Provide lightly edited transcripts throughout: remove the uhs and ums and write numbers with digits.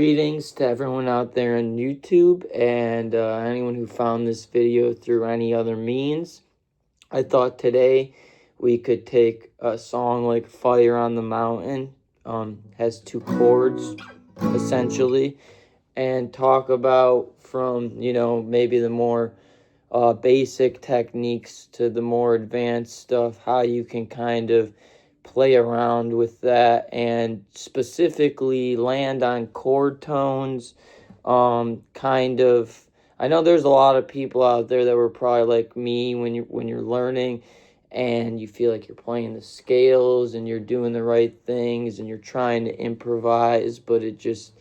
Greetings to everyone out there on YouTube and anyone who found this video through any other means. I thought today we could take a song like Fire on the Mountain, has 2 chords essentially, and talk about from, maybe the more basic techniques to the more advanced stuff, how you can kind of play around with that and specifically land on chord tones. I know there's a lot of people out there that were probably like me when you're learning and you feel like you're playing the scales and you're doing the right things and you're trying to improvise, but it just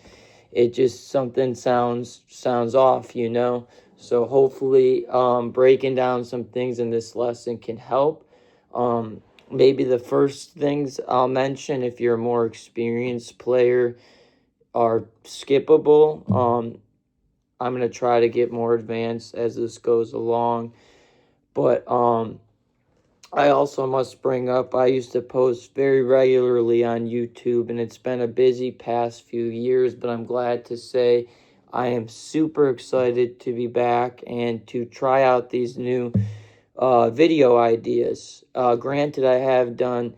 something sounds off, So hopefully breaking down some things in this lesson can help. Maybe the first things I'll mention, if you're a more experienced player, are skippable. I'm going to try to get more advanced as this goes along. But I also must bring up, I used to post very regularly on YouTube, and it's been a busy past few years, but I'm glad to say I am super excited to be back and to try out these new video ideas. Granted, I have done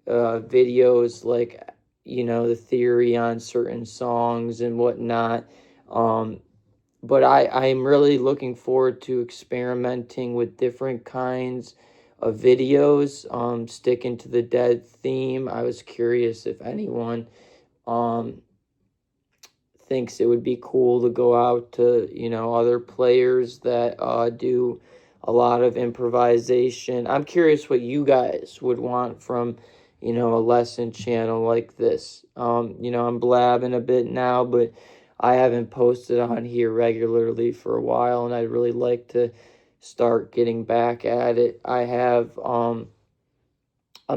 videos like, the theory on certain songs and whatnot. But I'm really looking forward to experimenting with different kinds of videos, sticking to the Dead theme. I was curious if anyone thinks it would be cool to go out to, other players that do a lot of improvisation. I'm curious what you guys would want from, a lesson channel like this. I'm blabbing a bit now, but I haven't posted on here regularly for a while, and I'd really like to start getting back at it. I have a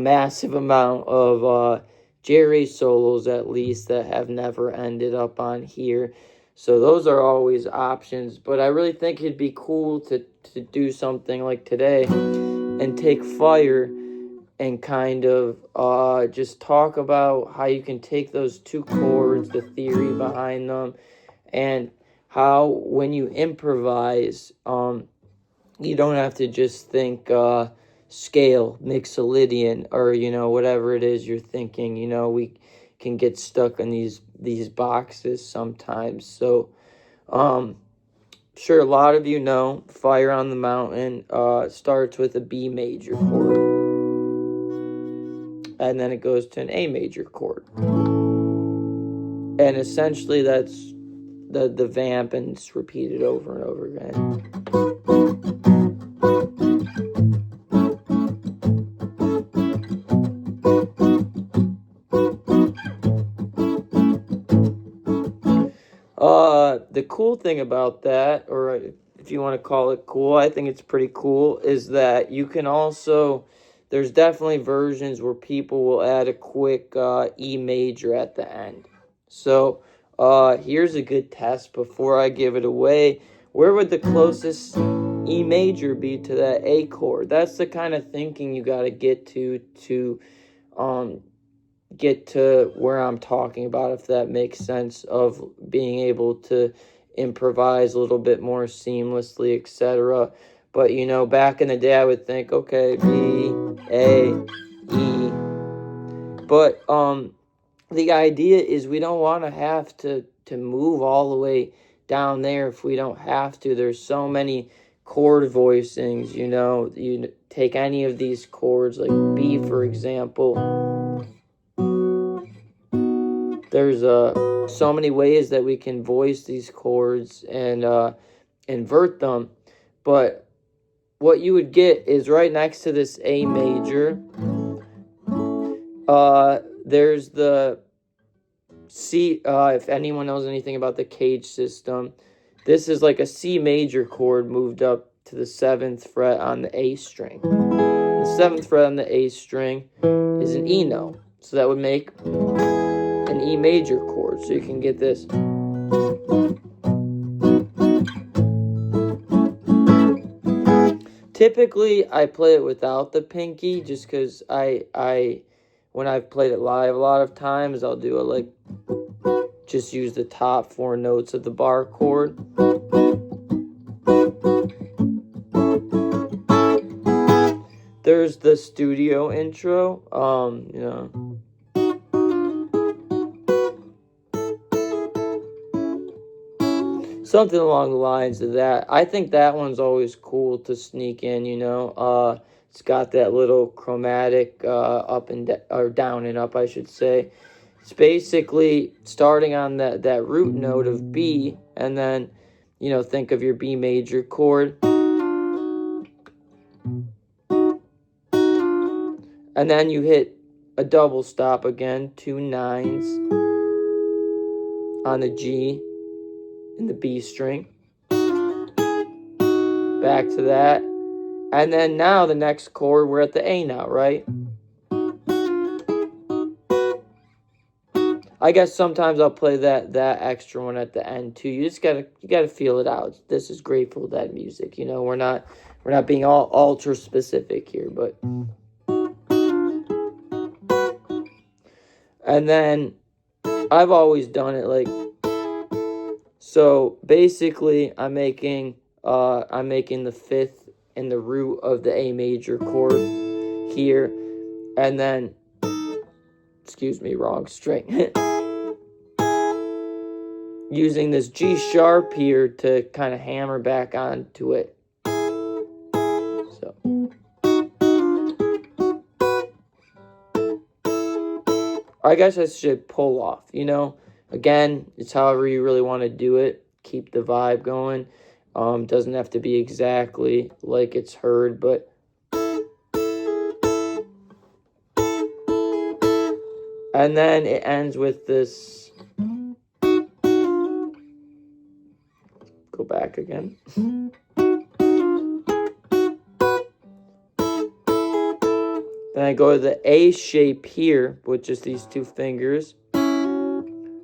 massive amount of Jerry solos, at least, that have never ended up on here. So those are always options, but I really think it'd be cool to do something like today and take Fire and kind of just talk about how you can take those 2 chords, the theory behind them, and how when you improvise, you don't have to just think scale, Mixolydian, or, whatever it is you're thinking. We can get stuck in these boxes sometimes. So, sure, a lot of you know Fire on the Mountain starts with a B major chord, and then it goes to an A major chord. And essentially that's the vamp, and it's repeated over and over again. The cool thing about that, or if you want to call it cool, I think it's pretty cool, is that you can also, there's definitely versions where people will add a quick E major at the end. So here's a good test before I give it away. Where would the closest E major be to that A chord? That's the kind of thinking you got to get to get to where I'm talking about, if that makes sense, of being able to improvise a little bit more seamlessly, etc. But, back in the day, I would think, okay, B, A, E. But the idea is we don't want to have to move all the way down there if we don't have to. There's so many chord voicings, you take any of these chords, like B, for example. There's so many ways that we can voice these chords and invert them. But what you would get is right next to this A major, there's the C. If anyone knows anything about the cage system, this is like a C major chord moved up to the 7th fret on the A string. The 7th fret on the A string is an E note, so that would make an E major chord. So you can get this. Typically, I play it without the pinky, just because when I've played it live, a lot of times I'll do it like just use the top 4 notes of the bar chord. There's the studio intro, you know. Something along the lines of that. I think that one's always cool to sneak in, you know. It's got that little chromatic up and or down and up, I should say. It's basically starting on that root note of B, and then, you know, think of your B major chord. And then you hit a double stop again, 2 9s on the G and the B string. Back to that. And then now the next chord, we're at the A now, right? I guess sometimes I'll play that extra one at the end too. You gotta feel it out. This is Grateful Dead music, you know. We're not being all ultra specific here, but. And then I've always done it like so. Basically, I'm making the 5th in the root of the A major chord here, and then, excuse me, wrong string. Using this G sharp here to kind of hammer back onto it. So. I guess I should pull off, you know. Again, it's however you really want to do it. Keep the vibe going. Doesn't have to be exactly like it's heard, but and then it ends with this. Go back again. Then I go to the A shape here with just these 2 fingers.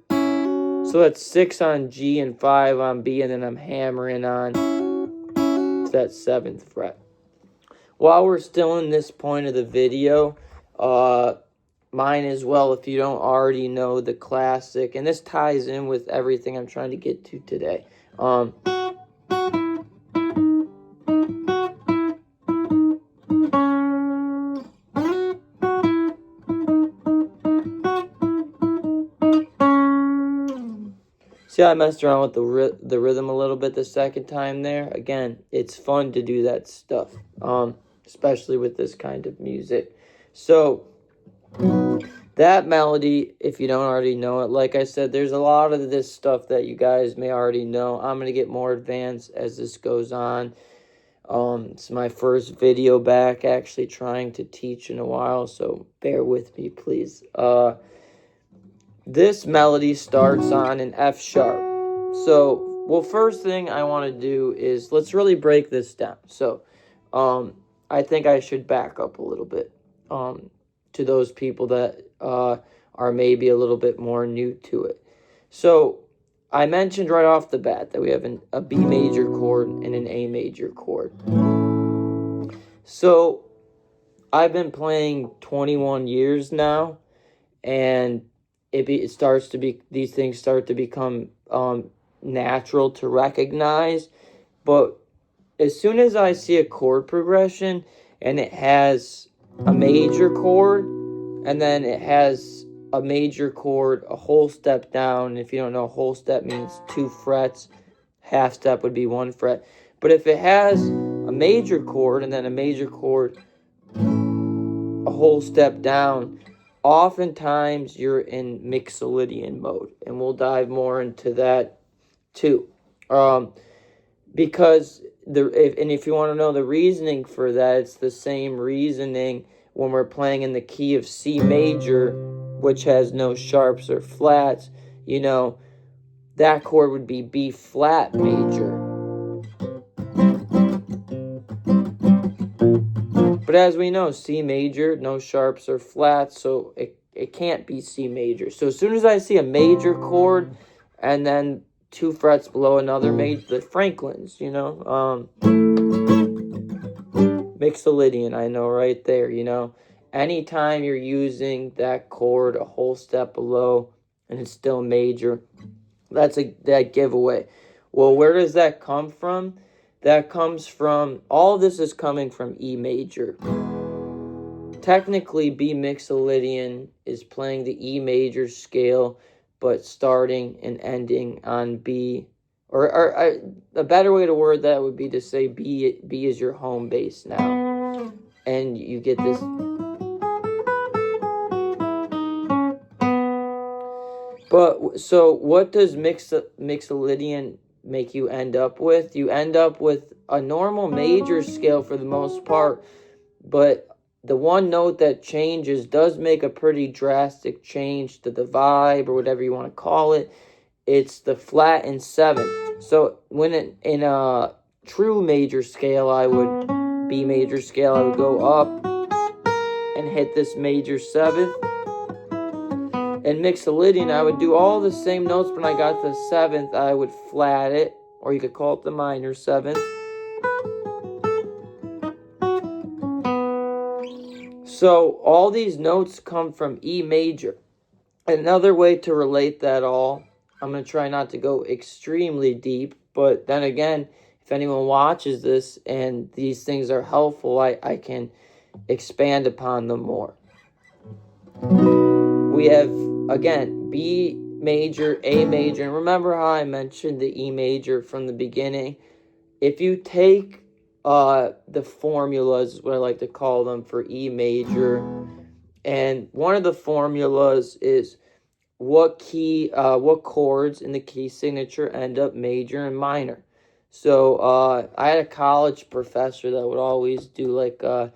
So that's 6 on G and 5 on B, and then I'm hammering on to that 7th fret. While we're still in this point of the video, mine as well, if you don't already know the classic, and this ties in with everything I'm trying to get to today. See how I messed around with the rhythm a little bit the second time there? Again, it's fun to do that stuff, especially with this kind of music. So, that melody, if you don't already know it, like I said, there's a lot of this stuff that you guys may already know. I'm going to get more advanced as this goes on. It's my first video back actually trying to teach in a while, so bear with me, please. This melody starts on an F sharp. So, well, first thing I want to do is let's really break this down. So, I think I should back up a little bit to those people that are maybe a little bit more new to it. So, I mentioned right off the bat that we have a B major chord and an A major chord. So, I've been playing 21 years now, and these things start to become natural to recognize. But as soon as I see a chord progression and it has a major chord and then it has a major chord a whole step down, if you don't know, a whole step means 2 frets, half step would be 1 fret. But if it has a major chord and then a major chord a whole step down, oftentimes you're in Mixolydian mode, and we'll dive more into that too. Because if you want to know the reasoning for that, it's the same reasoning when we're playing in the key of C major, which has no sharps or flats. You know, that chord would be B flat major. But as we know, C major, no sharps or flats, so it can't be C major. So as soon as I see a major chord and then 2 frets below another major, the Franklins, you know, Mixolydian, I know right there, you know. Anytime you're using that chord a whole step below and it's still major. That's that giveaway. Well, where does that come from? That comes from, all this is coming from E major. Technically, B Mixolydian is playing the E major scale, but starting and ending on B. Or a better way to word that would be to say B is your home base now. And you get this. But, so what does Mixolydian make you end up with? You end up with a normal major scale for the most part, but the one note that changes does make a pretty drastic change to the vibe, or whatever you want to call it. It's the flat and seventh. So when in a true major scale, B major scale, I would go up and hit this major seventh. In Mixolydian, I would do all the same notes, but when I got to the seventh, I would flat it, or you could call it the minor seventh. So all these notes come from E major. Another way to relate that all, I'm going to try not to go extremely deep, but then again, if anyone watches this and these things are helpful, I can expand upon them more. We have, again, B major, A major, and remember how I mentioned the E major from the beginning? If you take the formulas, is what I like to call them, for E major, and one of the formulas is what chords in the key signature end up major and minor. So I had a college professor that would always do like a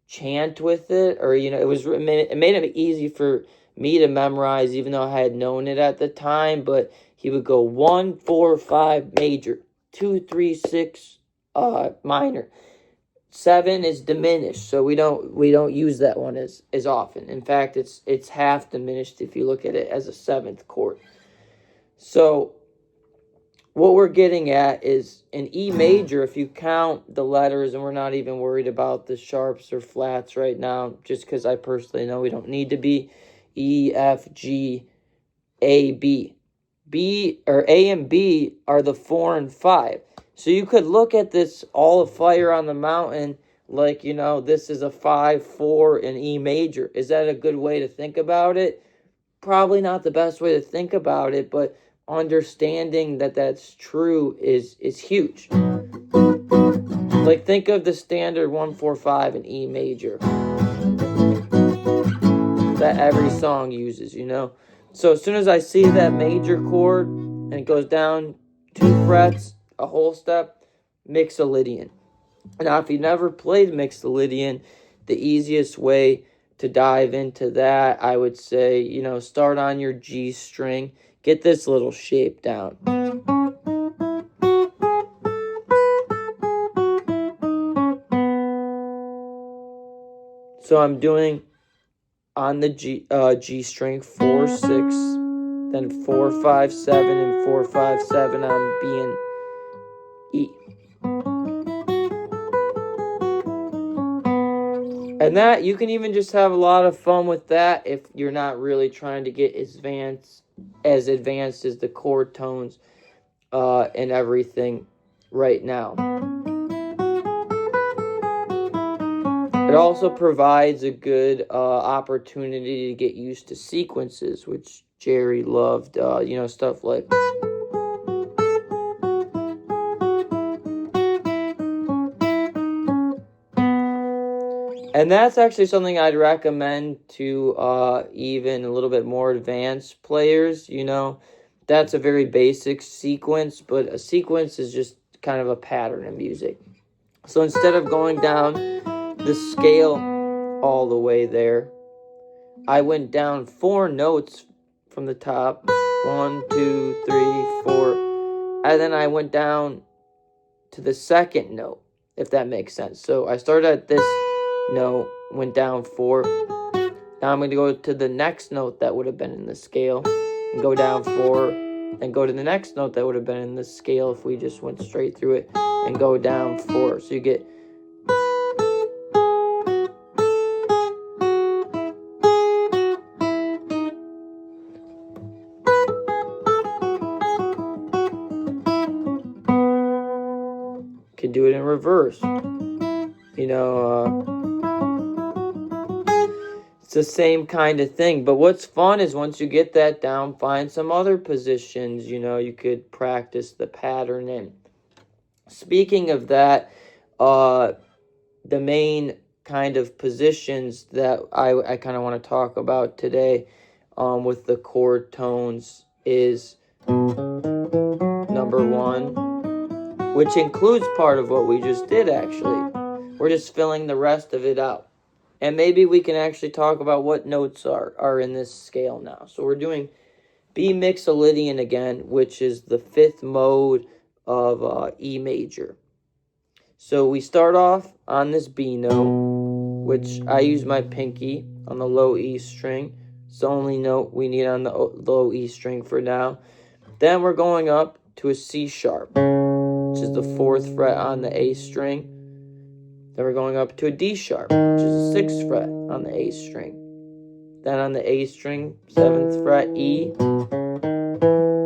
chant with it, or it made it easy for me to memorize, even though I had known it at the time. But he would go 1, 4, 5 major, 2, 3, 6 minor. 7 is diminished, so we don't use that one as often. In fact, it's half diminished if you look at it as a 7th chord. So what we're getting at is in E major, if you count the letters, and we're not even worried about the sharps or flats right now, just because I personally know we don't need to be, E, F, G, A, B. B, or A and B, are the 4 and 5. So you could look at this all of Fire on the Mountain like, this is a 5-4 in E major. Is that a good way to think about it? Probably not the best way to think about it, but understanding that that's true is huge. Like, think of the standard 1-4-5 in E major that every song uses, So as soon as I see that major chord and it goes down 2 frets, a whole step, Mixolydian. Now, if you never played Mixolydian, the easiest way to dive into that, I would say, start on your G string, get this little shape down. So I'm doing on the G string 4, 6, then 4, 5, 7, and 4, 5, 7 on B and E. And that, you can even just have a lot of fun with that if you're not really trying to get as advanced as the chord tones and everything right now. It also provides a good opportunity to get used to sequences, which Jerry loved, stuff like... And that's actually something I'd recommend to even a little bit more advanced players, That's a very basic sequence, but a sequence is just kind of a pattern in music. So instead of going down the scale all the way there, I went down 4 notes from the top. 1, 2, 3, 4. And then I went down to the second note, if that makes sense. So I started at this note, went down 4. Now I'm going to go to the next note that would have been in the scale, and go down 4, and go to the next note that would have been in the scale if we just went straight through it, and go down 4. So you get... do it in reverse. You know, it's the same kind of thing. But what's fun is once you get that down, find some other positions, you know, you could practice the pattern in. Speaking of that, the main kind of positions that I kind of want to talk about today with the chord tones is number 1, which includes part of what we just did actually. We're just filling the rest of it out. And maybe we can actually talk about what notes are in this scale now. So we're doing B Mixolydian again, which is the 5th mode of E major. So we start off on this B note, which I use my pinky on the low E string. It's the only note we need on the low E string for now. Then we're going up to a C sharp, which is the 4th fret on the A string. Then we're going up to a D sharp, which is the 6th fret on the A string. Then on the A string, 7th fret, E.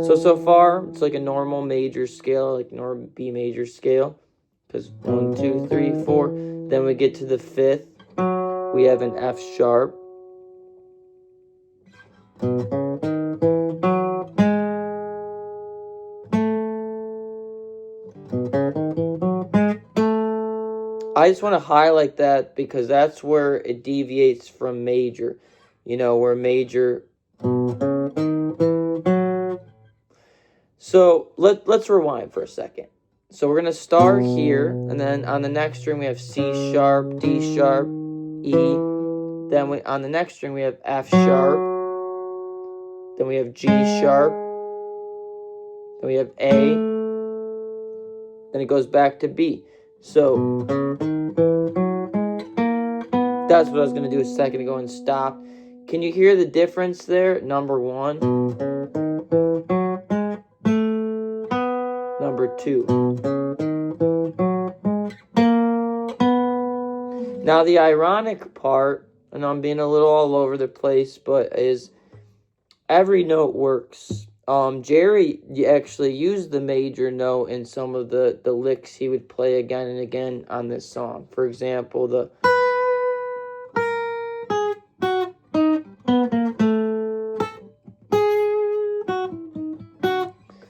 So far, it's like a normal major scale, like normal B major scale. Because 1, 2, 3, 4. Then we get to the 5th. We have an F sharp. I just want to highlight that because that's where it deviates from major. You know, where major... So let's rewind for a second. So we're going to start here, and then on the next string we have C sharp, D sharp, E. Then on the next string we have F sharp. Then we have G sharp. Then we have A. Then it goes back to B. So that's what I was going to do a second ago and stop. Can you hear the difference there? Number 1. Number 2. Now the ironic part, and I'm being a little all over the place, but is every note works. Jerry actually used the major note in some of the licks he would play again and again on this song. For example, the...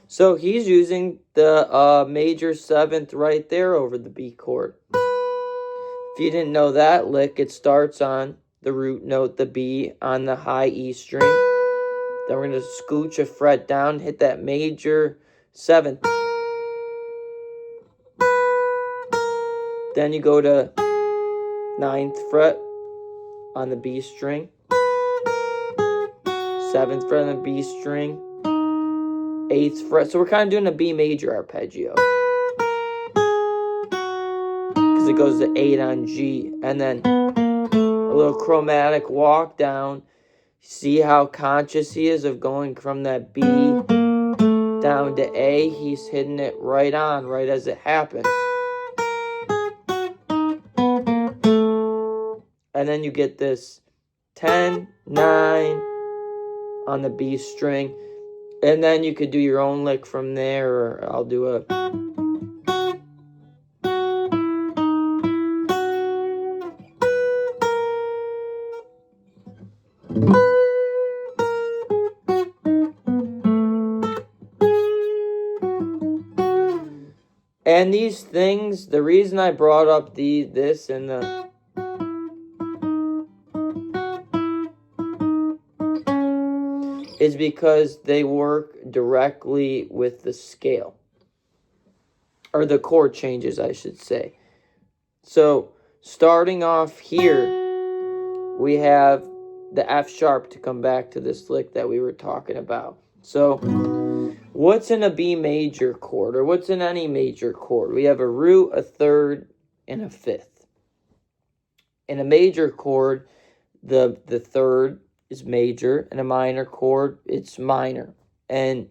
So he's using the major 7th right there over the B chord. If you didn't know that lick, it starts on the root note, the B, on the high E string. Then we're going to scooch a fret down, hit that major 7th. Then you go to 9th fret on the B string. 7th fret on the B string. 8th fret. So we're kind of doing a B major arpeggio. Because it goes to 8 on G. And then a little chromatic walk down. See how conscious he is of going from that B down to A. He's hitting it right on, right as it happens. And then you get this 10, 9 on the B string. And then you could do your own lick from there, or I'll do a... And these things, the reason I brought up this and the... is because they work directly with the scale. Or the chord changes, I should say. So, starting off here, we have the F sharp to come back to this lick that we were talking about. So, what's in a B major chord, or what's in any major chord? We have a root, a 3rd, and a 5th. In a major chord, the 3rd is major, and a minor chord, it's minor. And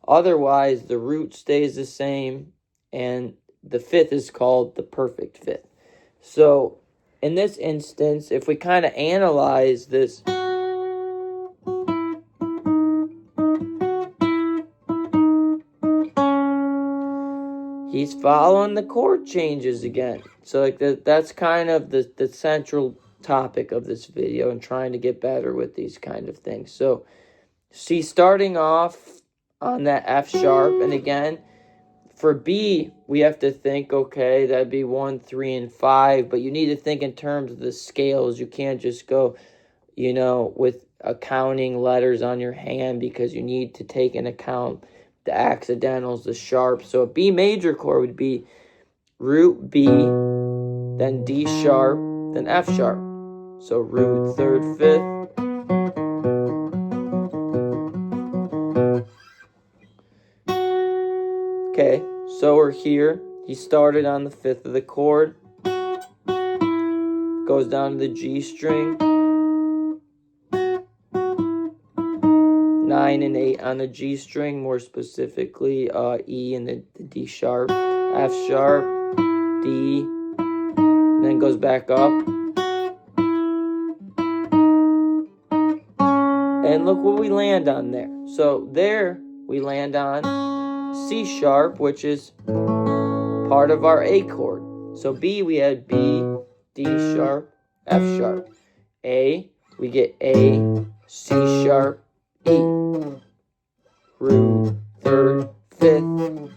otherwise, the root stays the same, and the 5th is called the perfect 5th. So, in this instance, if we kind of analyze this, he's following the chord changes again. So like that's kind of the central topic of this video, and trying to get better with these kind of things. So see, starting off on that F sharp, and again, for B, we have to think, okay, that'd be 1, 3, and 5, but you need to think in terms of the scales. You can't just go, with counting letters on your hand, because you need to take into account the accidentals, the sharps. So a B major chord would be root B, then D sharp, then F sharp. So root, 3rd, 5th. Okay, so we're here. He started on the 5th of the chord. Goes down to the G string. 9 and 8 on the G string, more specifically E and the D sharp, F sharp, D, and then goes back up. And look what we land on there. So there we land on C sharp, which is part of our A chord. So B, we had B, D sharp, F sharp. A, we get A, C sharp, E. Root, 3rd, 5th.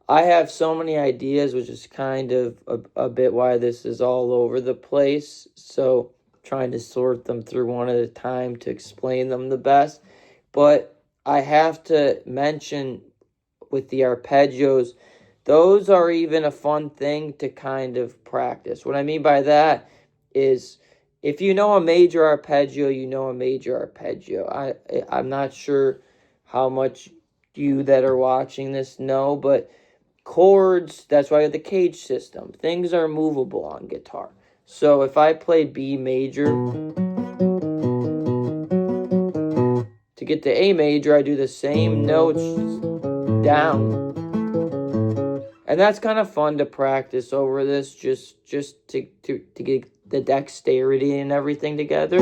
I have so many ideas, which is kind of a bit why this is all over the place. So trying to sort them through one at a time to explain them the best. But I have to mention with the arpeggios, those are even a fun thing to kind of practice. What I mean by that is, if you know a major arpeggio, you know a major arpeggio. I'm not sure how much you that are watching this know, but chords, that's why I have the cage system. Things are movable on guitar. So if I play B major, to get to A major, I do the same notes down. And that's kind of fun to practice over this, just to get the dexterity and everything together.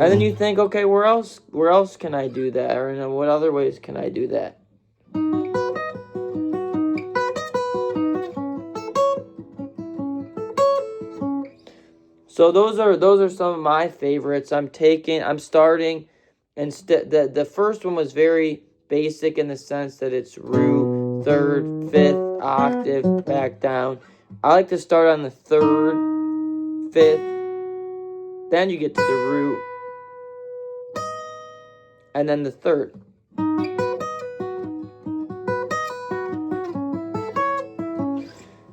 And then you think, okay, where else can I do that? Or what other ways can I do that? So those are some of my favorites. I'm starting, and the first one was very basic in the sense that it's root, 3rd, 5th, octave, back down. I like to start on the 3rd, 5th, then you get to the root, and then the 3rd.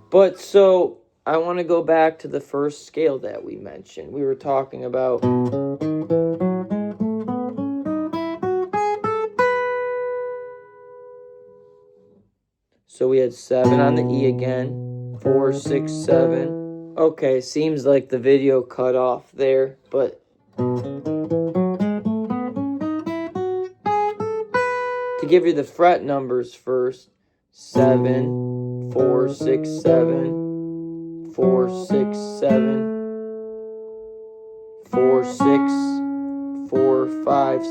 But so I want to go back to the first scale that we mentioned. We were talking about so we had 7 on the E again, 4, 6, 7. Okay, seems like the video cut off there, but to give you the fret numbers first, 7, 4, 6, 7, 4, 6, 7, 4, 6, 4, 5,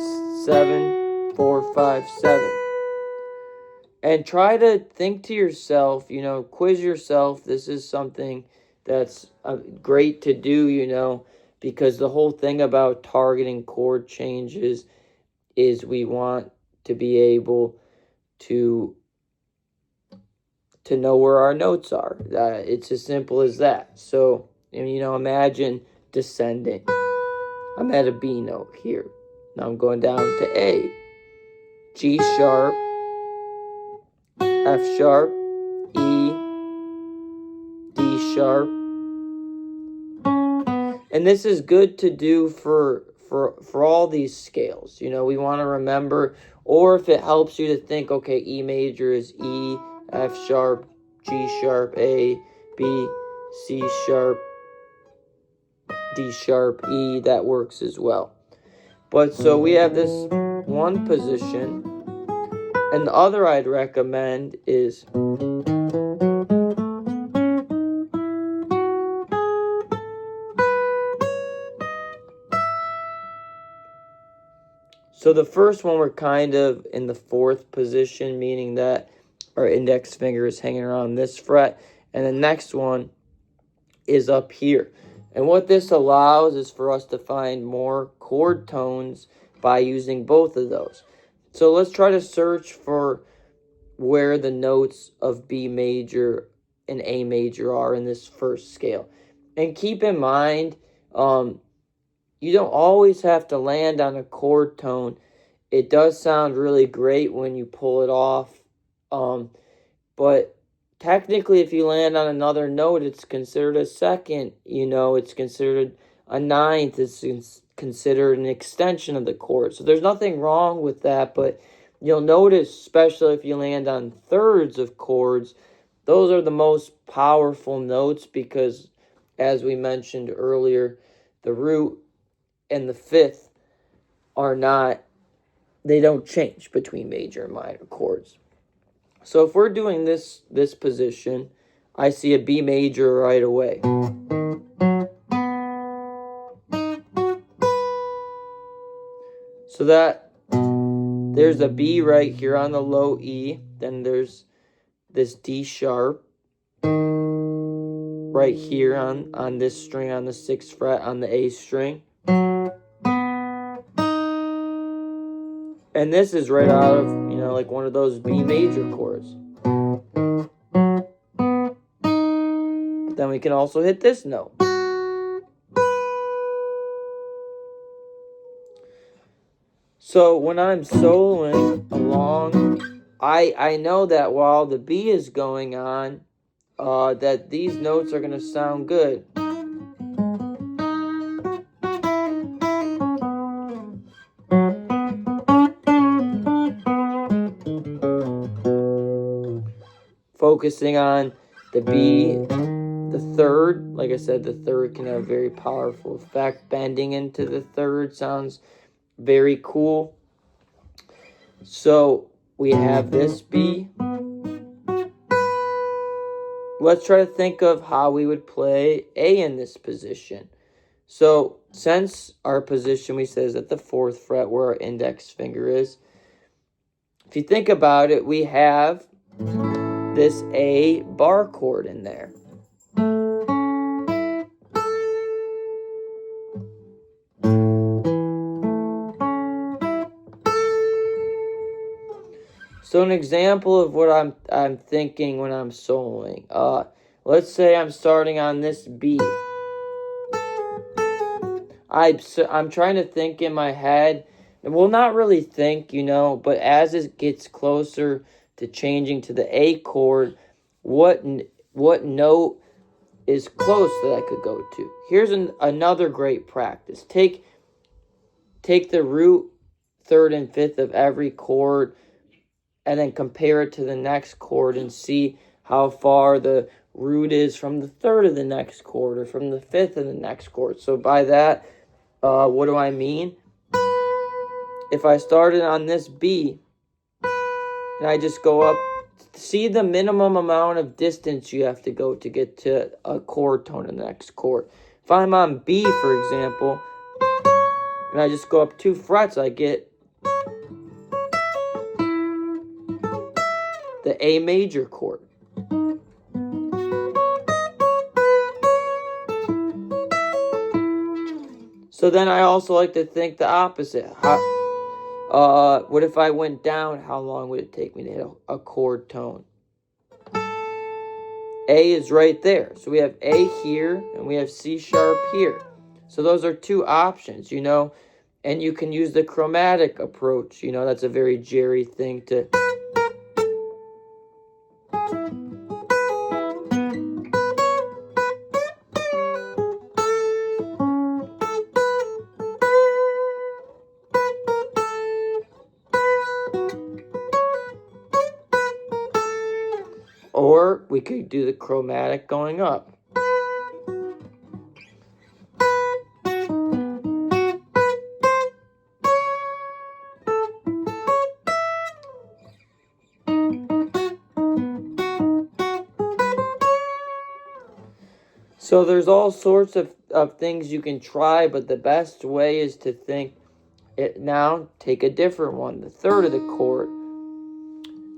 7, 4, 5, 7. And try to think to yourself, quiz yourself. This is something that's great to do, because the whole thing about targeting chord changes is we want to be able to know where our notes are. It's as simple as that. So, imagine descending. I'm at a B note here. Now I'm going down to A. G sharp, F sharp, E, D sharp. And this is good to do for all these scales. We want to remember, or if it helps you to think, okay, E major is E, F sharp, G sharp, A, B, C sharp, D sharp, E, that works as well. But so we have this one position, and the other I'd recommend is So the first one, we're kind of in the fourth position, meaning that our index finger is hanging around this fret, and the next one is up here. And what this allows is for us to find more chord tones by using both of those. So let's try to search for where the notes of B major and A major are in this first scale. And keep in mind, you don't always have to land on a chord tone. It does sound really great when you pull it off. But technically, if you land on another note, it's considered a second. It's considered a ninth. It's considered an extension of the chord. So there's nothing wrong with that. But you'll notice, especially if you land on thirds of chords, those are the most powerful notes because, as we mentioned earlier, the root and the fifth they don't change between major and minor chords. So if we're doing this position, I see a B major right away. So there's a B right here on the low E, then there's this D sharp right here on this string on the 6th fret on the A string. And this is right out of, like one of those B major chords. Then we can also hit this note. So when I'm soloing along, I know that while the B is going on, that these notes are going to sound good. Focusing on the B, the third, like I said, the third can have a very powerful effect. Bending into the third sounds very cool. So we have this B. Let's try to think of how we would play A in this position. So since our position, we said, is at the 4th fret where our index finger is, if you think about it, we have this A bar chord in there. So an example of what I'm thinking when I'm soloing. Let's say I'm starting on this B. I'm trying to think in my head, well, not really think, but as it gets closer to changing to the A chord, what note is close that I could go to? Here's another great practice. Take the root, 3rd and 5th of every chord, and then compare it to the next chord and see how far the root is from the 3rd of the next chord or from the 5th of the next chord. So by that, what do I mean? If I started on this B and I just go up, see the minimum amount of distance you have to go to get to a chord tone in the next chord. If I'm on B, for example, and I just go up 2 frets, I get the A major chord. So then I also like to think the opposite. What if I went down? How long would it take me to hit a chord tone? A is right there. So we have A here and we have C sharp here. So those are 2 options, and you can use the chromatic approach. That's a very Jerry thing to... Or we could do the chromatic going up. So there's all sorts of things you can try, but the best way is to think Now take a different one, the third of the chord.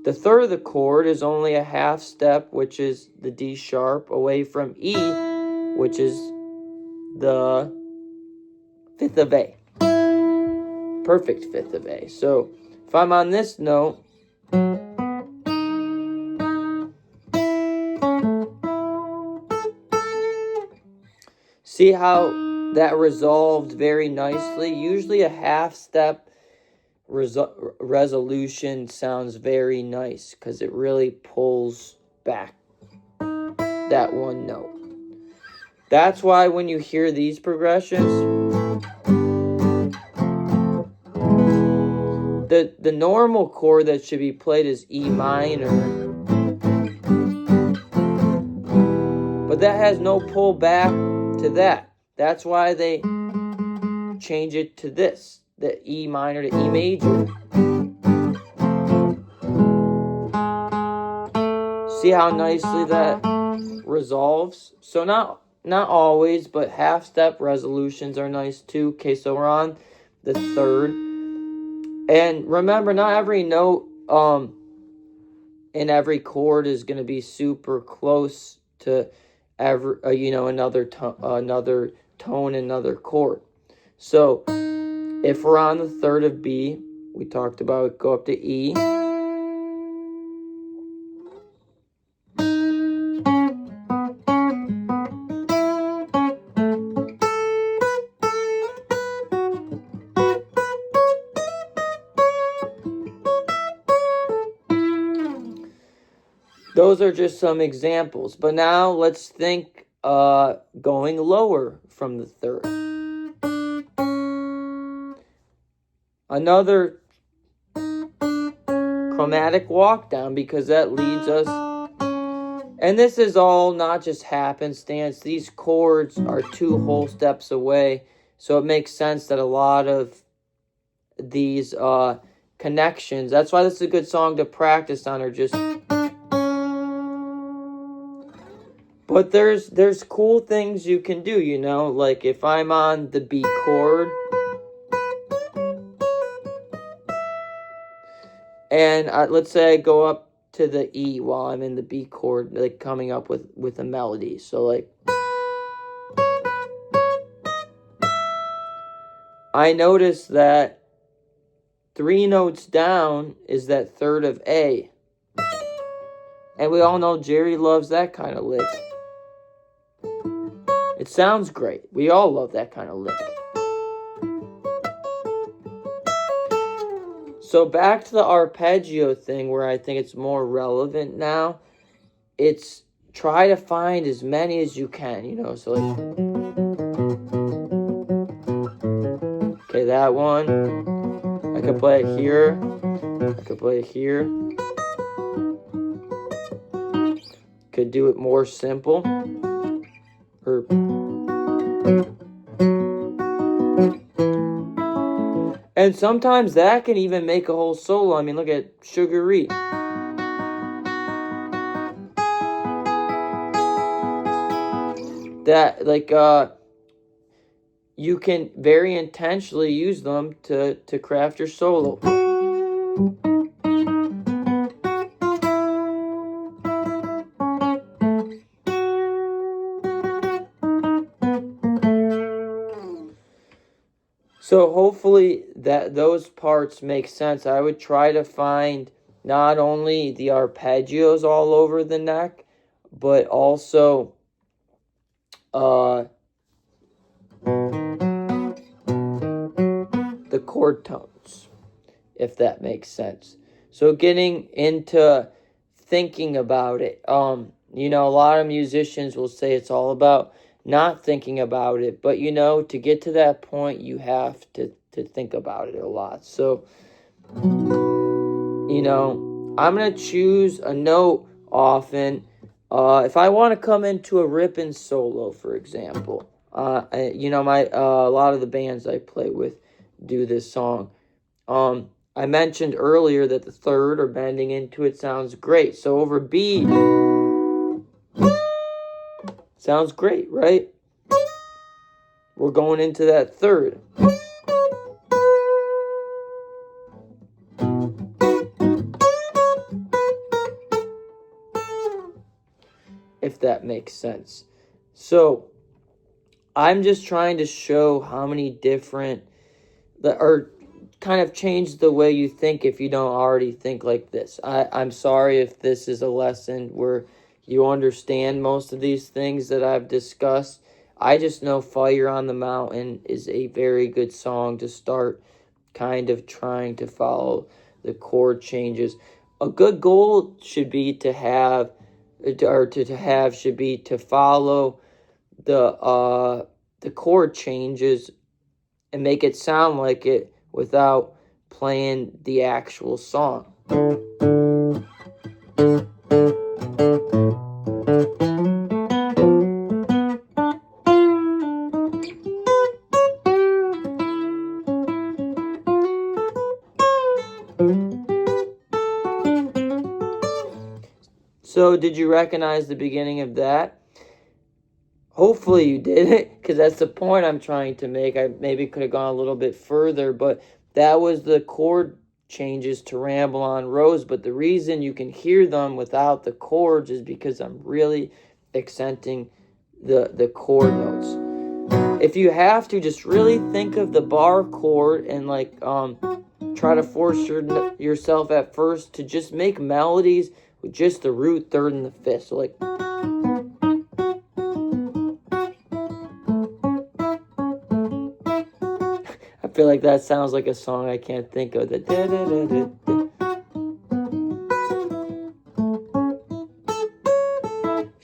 The third of the chord is only a half step, which is the D sharp, away from E, which is the fifth of A. Perfect fifth of A. So if I'm on this note, see how that resolved very nicely? Usually a half step resolution sounds very nice because it really pulls back that one note. That's why when you hear these progressions, the normal chord that should be played is E minor, but that has no pull back to that. That's why they change it to this, the E minor to E major. See how nicely that resolves? So not always, but half step resolutions are nice too. Okay, so we're on the third. And remember, not every note in every chord is going to be super close to another tone, another chord. So if we're on the third of B, we talked about go up to E. Those are just some examples. But now let's think going lower from the third. Another chromatic walk down, because that leads us, and this is all not just happenstance. These chords are 2 whole steps away, so it makes sense that a lot of these connections, that's why this is a good song to practice on, are just, but there's cool things you can do, like if I'm on the B chord, and let's say I go up to the E while I'm in the B chord, like coming up with a melody. So like, I notice that 3 notes down is that third of A. And we all know Jerry loves that kind of lick. It sounds great. We all love that kind of lick. So back to the arpeggio thing, where I think it's more relevant now. It's try to find as many as you can, so like, okay, that one, I could play it here, I could play it here, could do it more simple, or and sometimes that can even make a whole solo. I mean, look at Sugaree. That, like, you can very intentionally use them to craft your solo. So hopefully that those parts make sense. I would try to find not only the arpeggios all over the neck, but also the chord tones, if that makes sense. So getting into thinking about it. A lot of musicians will say it's all about not thinking about it, but to get to that point, you have to think about it a lot. So I'm gonna choose a note often. If I want to come into a ripping solo, for example, a lot of the bands I play with do this song. I mentioned earlier that the third or bending into it sounds great. So over B, sounds great, right? We're going into that third. that makes sense. So I'm just trying to show how many different, or kind of change the way you think if you don't already think like this. I'm sorry if this is a lesson where you understand most of these things that I've discussed. I just know Fire on the Mountain is a very good song to start kind of trying to follow the chord changes. A good goal should be to have, should be to follow the chord changes and make it sound like it without playing the actual song. So did you recognize the beginning of that? Hopefully you did it, because that's the point I'm trying to make. I maybe could have gone a little bit further, but that was the chord changes to Ramble on Rose. But the reason you can hear them without the chords is because I'm really accenting the chord notes. If you have to, just really think of the bar chord and like try to force yourself at first to just make melodies with just the root, third, and the fifth. So like, I feel like that sounds like a song I can't think of. If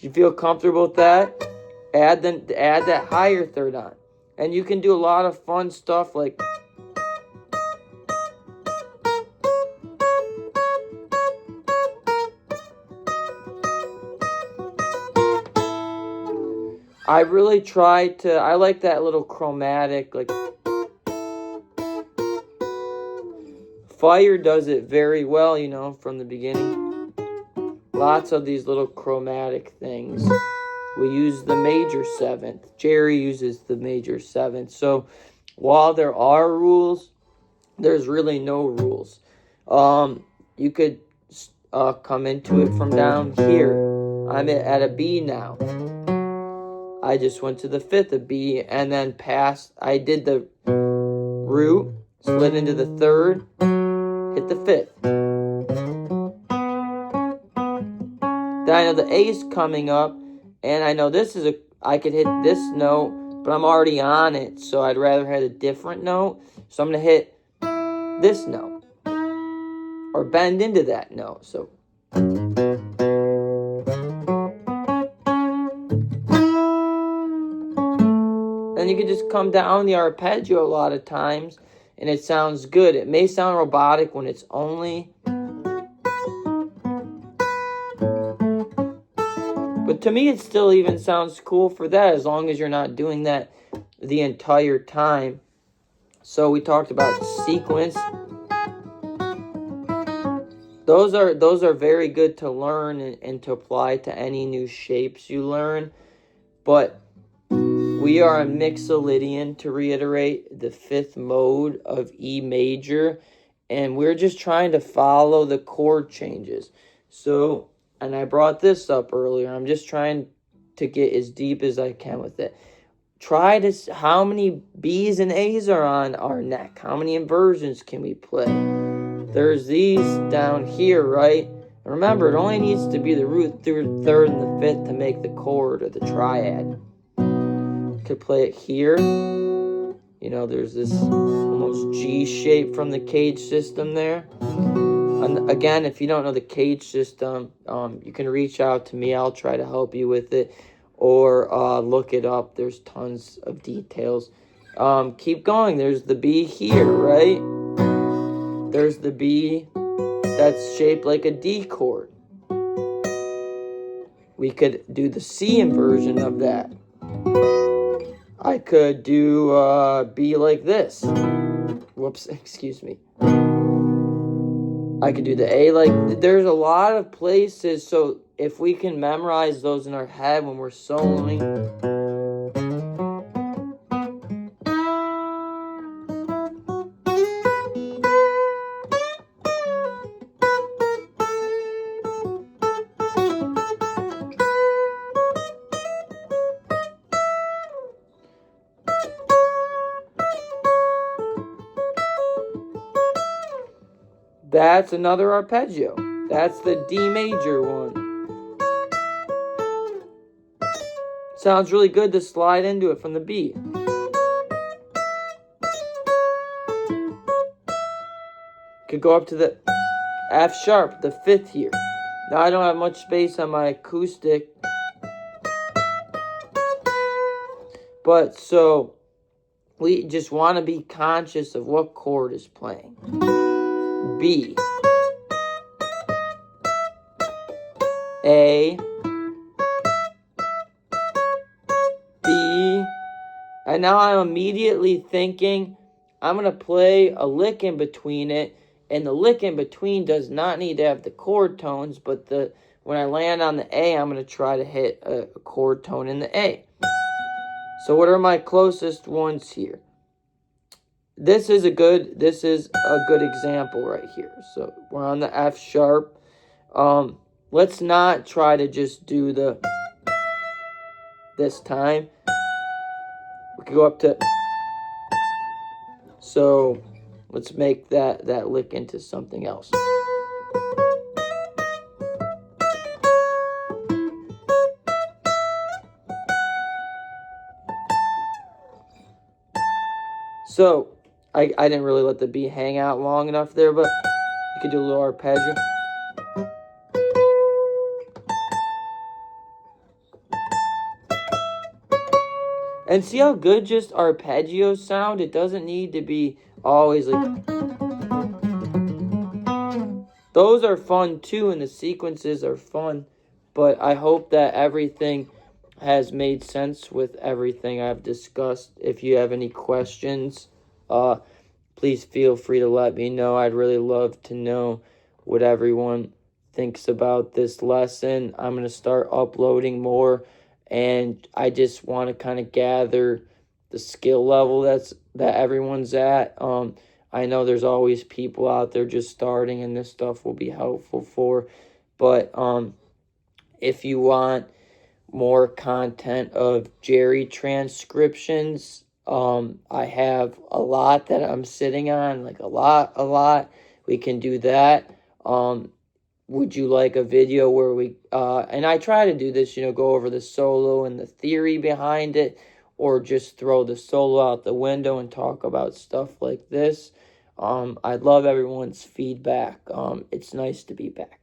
you feel comfortable with that, add that higher third on. And you can do a lot of fun stuff like I like that little chromatic, like Fire does it very well, from the beginning. Lots of these little chromatic things. We use the major seventh. Jerry uses the major seventh. So while there are rules, there's really no rules. You could come into it from down here. I'm at a B now. I just went to the fifth, a B, and then I did the root, slid into the third, hit the fifth. Then I know the A's coming up, and I know I could hit this note, but I'm already on it, so I'd rather have a different note. So I'm going to hit this note, or bend into that note. So then you can just come down the arpeggio a lot of times, and it sounds good. It may sound robotic when it's only, but to me it still even sounds cool for that, as long as you're not doing that the entire time. So we talked about sequence. Those are very good to learn and to apply to any new shapes you learn. But we are a Mixolydian, to reiterate, the fifth mode of E major, and we're just trying to follow the chord changes. So, and I brought this up earlier, I'm just trying to get as deep as I can with it. Try to, how many B's and A's are on our neck? How many inversions can we play? There's these down here, right? Remember, it only needs to be the root, third, and the fifth to make the chord or the triad. Could play it here. There's this almost G shape from the cage system there. And again, if you don't know the cage system, you can reach out to me. I'll try to help you with it, or look it up. There's tons of details. Keep going. There's the B here, right? There's the B that's shaped like a D chord. We could do the C inversion of that. I could do B like this. Whoops, excuse me. I could do the A like, there's a lot of places, so if we can memorize those in our head when we're soloing. That's another arpeggio. That's the D major one. Sounds really good to slide into it from the B. Could go up to the F sharp, the 5th here. Now I don't have much space on my acoustic, but so we just want to be conscious of what chord is playing. B, A, B, and now I'm immediately thinking I'm going to play a lick in between it, and the lick in between does not need to have the chord tones, but when I land on the A, I'm going to try to hit a chord tone in the A. So what are my closest ones here? This is a good example right here. So we're on the F sharp. Let's not try to just do this time. We could go up to, so let's make that lick into something else. So I didn't really let the B hang out long enough there, but you could do a little arpeggio. And see how good just arpeggios sound? It doesn't need to be always like... Those are fun too, and the sequences are fun. But I hope that everything has made sense with everything I've discussed. If you have any questions, please feel free to let me know. I'd really love to know what everyone thinks about this lesson. I'm going to start uploading more, and I just want to kind of gather the skill level that everyone's at. I know there's always people out there just starting, and this stuff will be helpful for. But if you want more content of Jerry transcriptions, I have a lot that I'm sitting on, like a lot. We can do that. Would you like a video where we, and I try to do this, go over the solo and the theory behind it, or just throw the solo out the window and talk about stuff like this. I'd love everyone's feedback. It's nice to be back.